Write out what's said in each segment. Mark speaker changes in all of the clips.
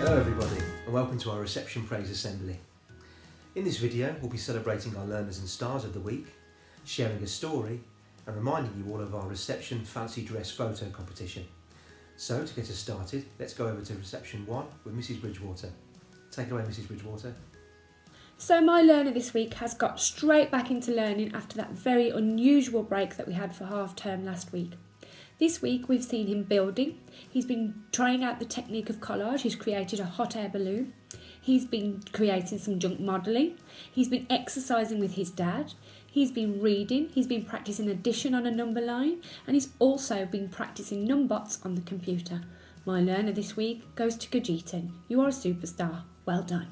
Speaker 1: Hello everybody and welcome to our Reception Praise Assembly. In this video we'll be celebrating our learners and stars of the week, sharing a story and reminding you all of our reception fancy dress photo competition. So to get us started, let's go over to reception 1 with Mrs Bridgewater. Take it away Mrs Bridgewater.
Speaker 2: So my learner this week has got straight back into learning after that very unusual break that we had for half term last week. This week we've seen him building. He's been trying out the technique of collage. He's created a hot air balloon. He's been creating some junk modelling. He's been exercising with his dad. He's been reading. He's been practising addition on a number line. And he's also been practising numbots on the computer. My learner this week goes to Gajetan. You are a superstar. Well done.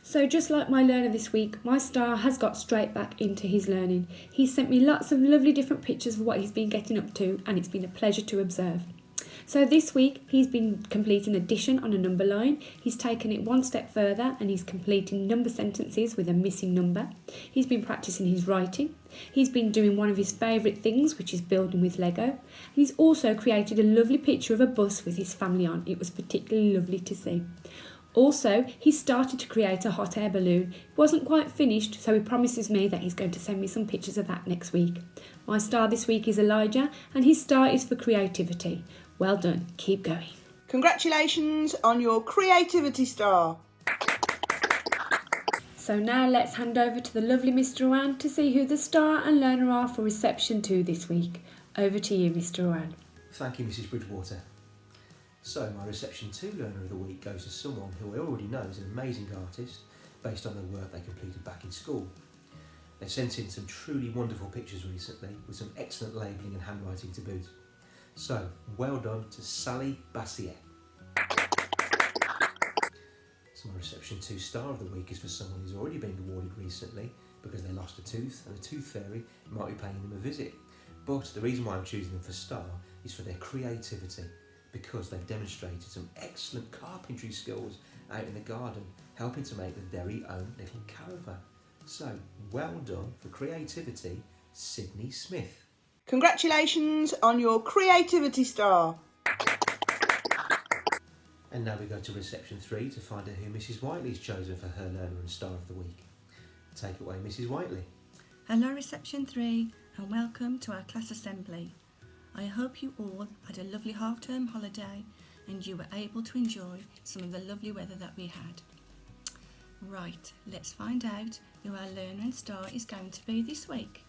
Speaker 2: So just like my learner this week, my star has got straight back into his learning. He's sent me lots of lovely different pictures of what he's been getting up to, and it's been a pleasure to observe. So this week he's been completing addition on a number line. He's taken it one step further and he's completing number sentences with a missing number. He's been practising his writing. He's been doing one of his favourite things, which is building with Lego. And he's also created a lovely picture of a bus with his family on. It was particularly lovely to see. Also, he started to create a hot air balloon. It wasn't quite finished, so he promises me that he's going to send me some pictures of that next week. My star this week is Elijah, and his star is for creativity. Well done, keep going.
Speaker 3: Congratulations on your creativity star.
Speaker 2: So now let's hand over to the lovely Mr. Owan to see who the star and learner are for reception 2 this week. Over to you, Mr. Owan.
Speaker 1: Thank you Mrs Bridgewater. So my reception 2 learner of the week goes to someone who I already know is an amazing artist based on the work they completed back in school. They've sent in some truly wonderful pictures recently with some excellent labelling and handwriting to boot. So well done to Sally Bassier. So my reception 2 star of the week is for someone who's already been awarded recently because they lost a tooth and a tooth fairy might be paying them a visit. But the reason why I'm choosing them for star is for their creativity, because they've demonstrated some excellent carpentry skills out in the garden, helping to make their very own little caravan. So, well done for creativity, Sydney Smith.
Speaker 3: Congratulations on your creativity star.
Speaker 1: And now we go to reception 3 to find out who Mrs Whiteley's chosen for her learner and star of the week. Take it away, Mrs Whiteley.
Speaker 4: Hello reception 3 and welcome to our class assembly. I hope you all had a lovely half-term holiday and you were able to enjoy some of the lovely weather that we had. Right, let's find out who our learner and star is going to be this week.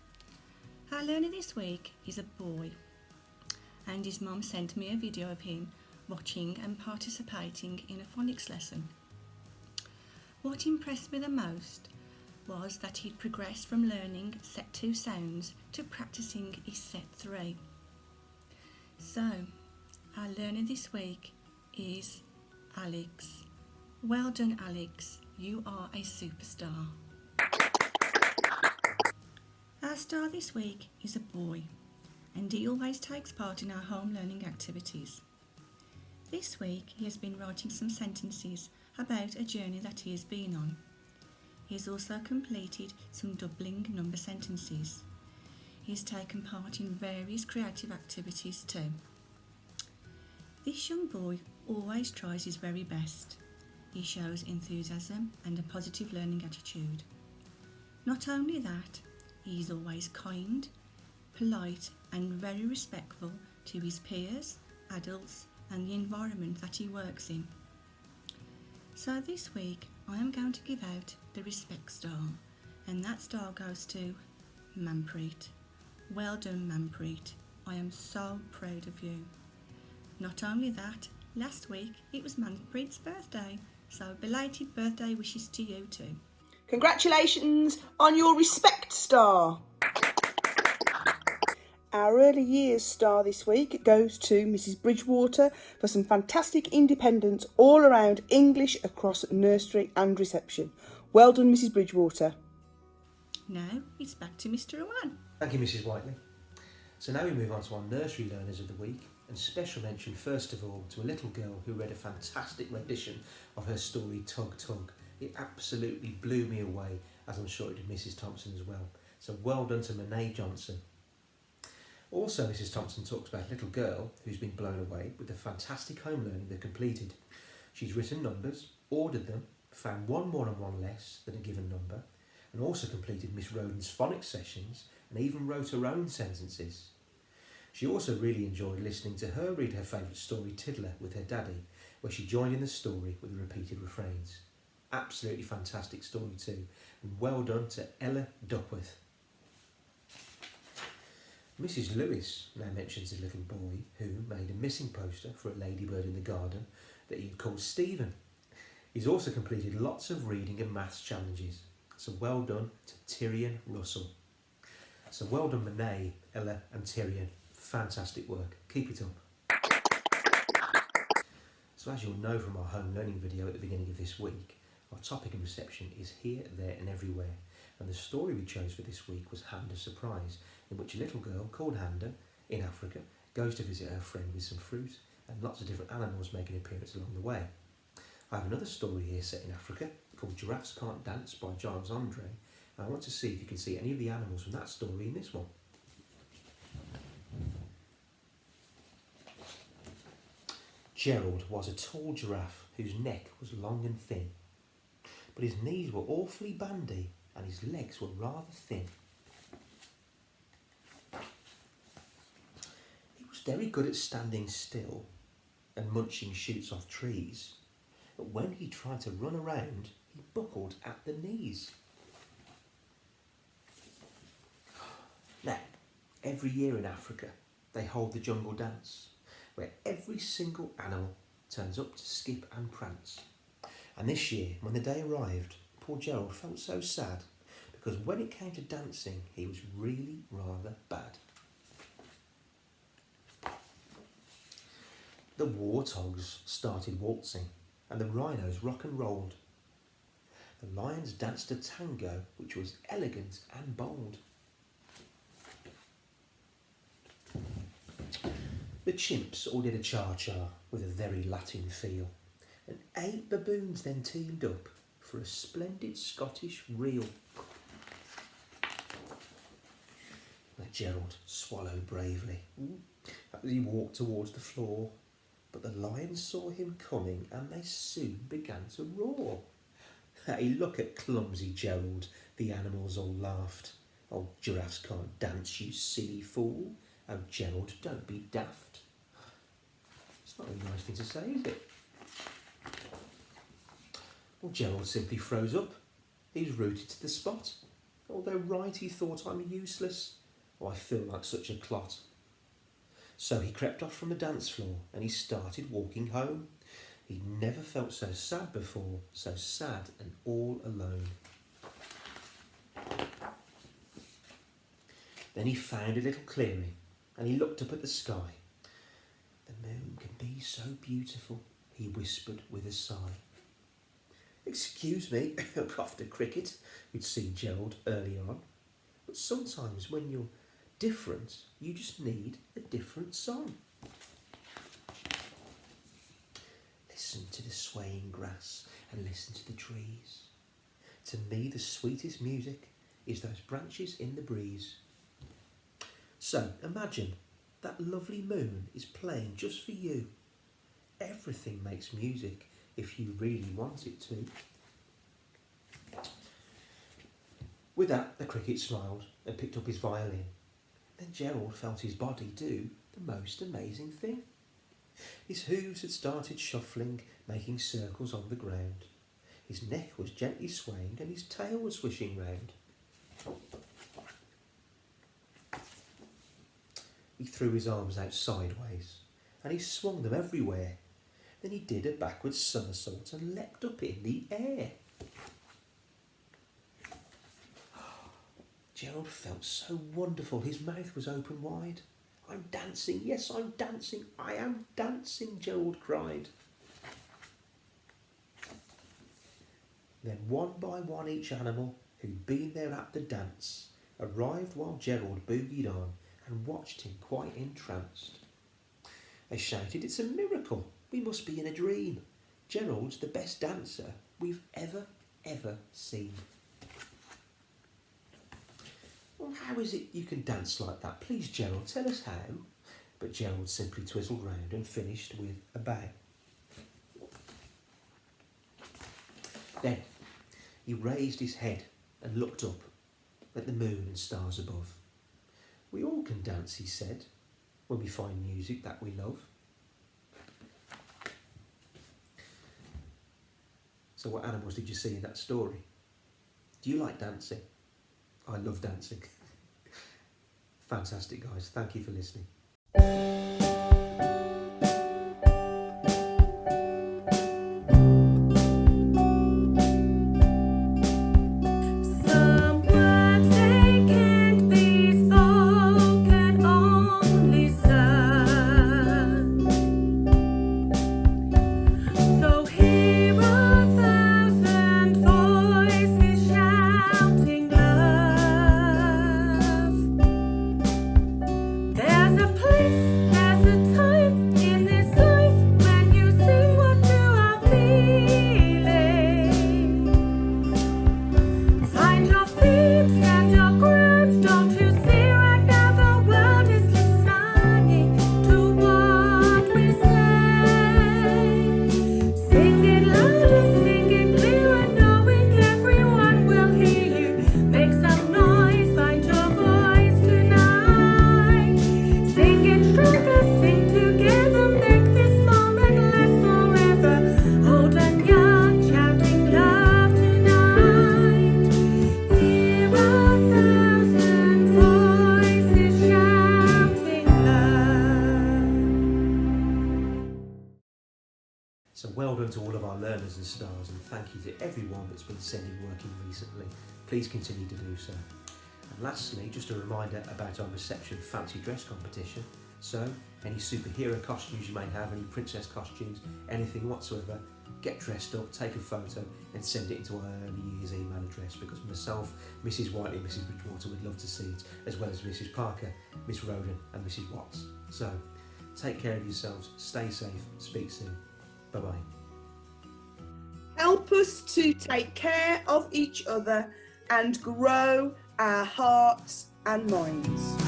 Speaker 4: Our learner this week is a boy, and his mum sent me a video of him watching and participating in a phonics lesson. What impressed me the most was that he'd progressed from learning set 2 sounds to practising his set 3. So, our learner this week is Alex. Well done, Alex. You are a superstar. Our star this week is a boy, and he always takes part in our home learning activities. This week, he has been writing some sentences about a journey that he has been on. He has also completed some doubling number sentences. He's taken part in various creative activities too. This young boy always tries his very best. He shows enthusiasm and a positive learning attitude. Not only that, he is always kind, polite and very respectful to his peers, adults and the environment that he works in. So this week I am going to give out the respect star, and that star goes to Manpreet. Well done, Manpreet. I am so proud of you. Not only that, last week it was Manpreet's birthday, so belated birthday wishes to you too.
Speaker 3: Congratulations on your respect star. Our early years star this week goes to Mrs Bridgewater for some fantastic independence all around English across nursery and reception. Well done, Mrs Bridgewater.
Speaker 4: Now it's back to Mr Owan.
Speaker 1: Thank you Mrs Whiteley. So now we move on to our nursery learners of the week, and special mention first of all to a little girl who read a fantastic rendition of her story Tug Tug. It absolutely blew me away, as I'm sure it did Mrs Thompson as well. So well done to Monet Johnson. Also, Mrs. Thompson talks about a little girl who's been blown away with the fantastic home learning they've completed. She's written numbers, ordered them, found one more and one less than a given number, and also completed Miss Roden's phonics sessions and even wrote her own sentences. She also really enjoyed listening to her read her favourite story, Tiddler, with her daddy, where she joined in the story with the repeated refrains. Absolutely fantastic story too, and well done to Ella Duckworth. Mrs. Lewis now mentions a little boy who made a missing poster for a ladybird in the garden that he had called Stephen. He's also completed lots of reading and maths challenges, so well done to Tyrion Russell. So well done Monet, Ella and Tyrion. Fantastic work. Keep it up. So as you'll know from our home learning video at the beginning of this week, our topic in reception is here, there and everywhere. And the story we chose for this week was Hand of Surprise, in which a little girl called Handa in Africa goes to visit her friend with some fruit and lots of different animals make an appearance along the way. I have another story here set in Africa called Giraffes Can't Dance by Giles Andre, and I want to see if you can see any of the animals from that story in this one. Gerald was a tall giraffe whose neck was long and thin, but his knees were awfully bandy and his legs were rather thin. He was very good at standing still and munching shoots off trees, but when he tried to run around, he buckled at the knees. Now, every year in Africa, they hold the jungle dance, where every single animal turns up to skip and prance. And this year, when the day arrived, poor Gerald felt so sad, because when it came to dancing, he was really rather bad. The warthogs started waltzing, and the rhinos rock and rolled. The lions danced a tango, which was elegant and bold. The chimps all did a cha-cha with a very Latin feel, and 8 baboons then teamed up for a splendid Scottish reel. Now Gerald swallowed bravely as he walked towards the floor, but the lions saw him coming and they soon began to roar. Hey, look at clumsy Gerald, the animals all laughed. Oh, giraffes can't dance, you silly fool. Oh, Gerald, don't be daft. It's not a nice thing to say, is it? Well, Gerald simply froze up. He's rooted to the spot. Although right he thought I'm useless. Oh, I feel like such a clot. So he crept off from the dance floor and he started walking home. He'd never felt so sad before, so sad and all alone. Then he found a little clearing and he looked up at the sky. The moon can be so beautiful, he whispered with a sigh. Excuse me, puffed a cricket who'd seen Gerald early on, but sometimes when you're different, you just need a different song. Listen to the swaying grass and listen to the trees. To me, the sweetest music is those branches in the breeze. So imagine that lovely moon is playing just for you. Everything makes music if you really want it to. With that, the cricket smiled and picked up his violin. Then Gerald felt his body do the most amazing thing. His hooves had started shuffling, making circles on the ground. His neck was gently swaying and his tail was swishing round. He threw his arms out sideways and he swung them everywhere. Then he did a backwards somersault and leapt up in the air. Gerald felt so wonderful, his mouth was open wide. I'm dancing, yes, I'm dancing, I am dancing, Gerald cried. Then one by one each animal who'd been there at the dance arrived while Gerald boogied on and watched him quite entranced. They shouted, it's a miracle, we must be in a dream. Gerald's the best dancer we've ever seen. Well, how is it you can dance like that? Please, Gerald, tell us how. But Gerald simply twizzled round and finished with a bow. Then he raised his head and looked up at the moon and stars above. We all can dance, he said, when we find music that we love. So what animals did you see in that story? Do you like dancing? I love dancing. Fantastic, guys. Thank you for listening.
Speaker 5: Some words they can't be spoken, only sung. So hear a thousand voices shouting love. There's a place, there's a time in this life when you sing what you are feeling. Find your feet, stand your ground. Don't you see right now the world is listening to what we say? Sing it louder, sing it clearer, knowing everyone will hear you. Make some noise, find your voice tonight. Sing it stronger, sing together, make this moment last forever. Old and young, shouting love tonight. Hear a thousand voices shouting love.
Speaker 1: So well done to all of our learners and stars, and thank you to everyone that's been sending work in recently. Please continue to do so. And lastly, just a reminder about our reception fancy dress competition. So, any superhero costumes you may have, any princess costumes, anything whatsoever, get dressed up, take a photo and send it into our early years email address, because myself, Mrs Whiteley, Mrs Bridgewater would love to see it, as well as Mrs Parker, Miss Roden and Mrs Watts. So, take care of yourselves, stay safe, speak soon. Bye-bye.
Speaker 3: Help us to take care of each other and grow our hearts and minds.